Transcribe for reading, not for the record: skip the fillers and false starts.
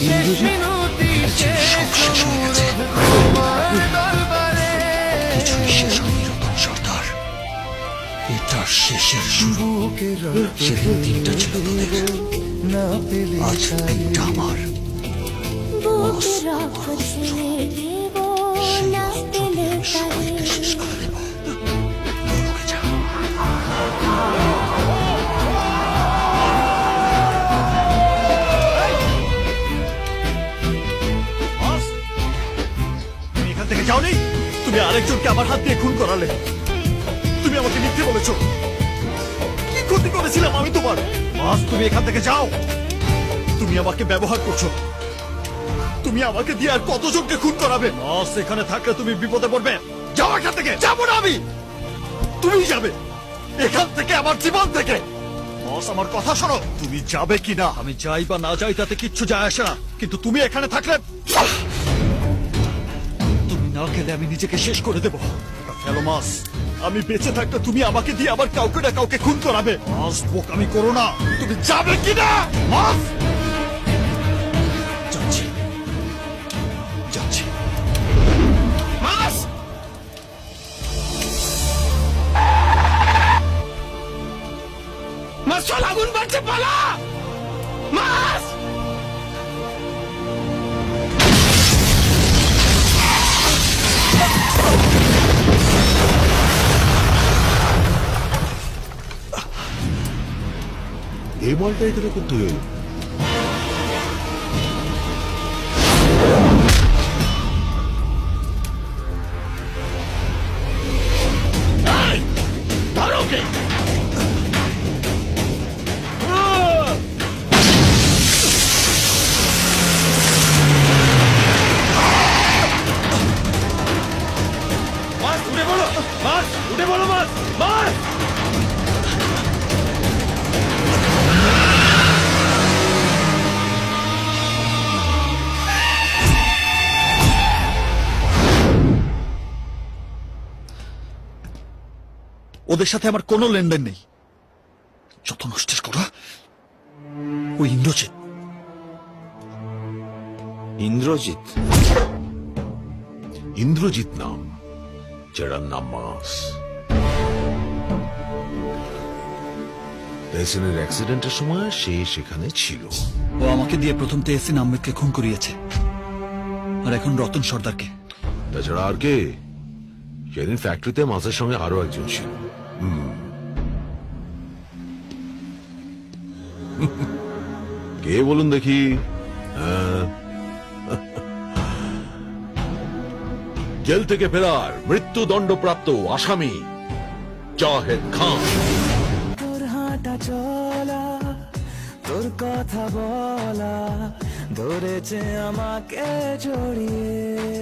শেষ মিনতি শেষ অনুরোধ তোমার দরবারে। কিছুই শেষ হয়নি রতন সর্দার, এটা শেষের শুরু। সেদিন দিনটা ছিল তোদের, না পেলে আজ দিনটা আমার। বুকে রক্ত ছেড়ে দেব সেই না অস্ত্র পেলে দিয়ে আমি সবাইকে শেষ করে দেব। নরকে যা। তুমি এখান থেকে যাওনি, তুমি আরেকজনকে আমার হাত দিয়ে খুন করালে। তুমি আমাকে মিথ্যে বলেছো। কি ক্ষতি করেছিলাম আমি তোমার? মাস, তুমি এখান থেকে যাও। তুমি আমাকে ব্যবহার করছো। তুমি আমাকে দিয়ে আর কতজনকে খুন করাবে? মাস, এখানে থাকলে তুমি বিপদে পড়বে। যাও এখান থেকে। যাবো না আমি, তুমি যাবে এখান থেকে, আমার জীবন থেকে। বস, আমার কথা শোনো। তুমি যাবে কিনা, আমি যাই বা না যাই তাতে কিচ্ছু যায় আসে না, কিন্তু তুমি এখানে থাকলে, তুমি না গেলে আমি নিজেকে শেষ করে দেবো। হ্যালো মাস, আমি বেঁচে থাকলে তুমি আমাকে দিয়ে আবার কাউকে না কাউকে খুন করাবে। মাস, বোকামি করো না। তুমি যাবে কিনা মাস? যাচ্ছি, যাচ্ছি। মাস, মাস চল, আগুন বাড়ছে, পালা মাস। এই বলটা এখানে করতে হলো। ধরো ওকে। মাস, উঠে বলো মাস, উঠে বলো মাস, মাস। ওদের সাথে আমার কোনো লেনদেন নেই। যত নষ্টের করা ওই ইন্দ্রজিৎ। ইন্দ্রজিৎ? ইন্দ্রজিৎ নাম, যার নাম মাস। তেহসিনের অ্যাক্সিডেন্টের সময় সে সেখানে ছিল। ও আমাকে দিয়ে প্রথম তেহসিন আহমেদকে খুন করিয়েছে, আর এখন রতন সর্দারকে। তাছাড়া আর কে? সেদিন ফ্যাক্টরিতে মাসের সঙ্গে আরো একজন ছিল। কে বলুন দেখি? জেল থেকে ফেরার মৃত্যুদণ্ডপ্রাপ্ত আসামি জাহেদ খান। তোর হাঁটা চলা, তোর কথা বলা ধরেছে আমাকে জড়িয়ে।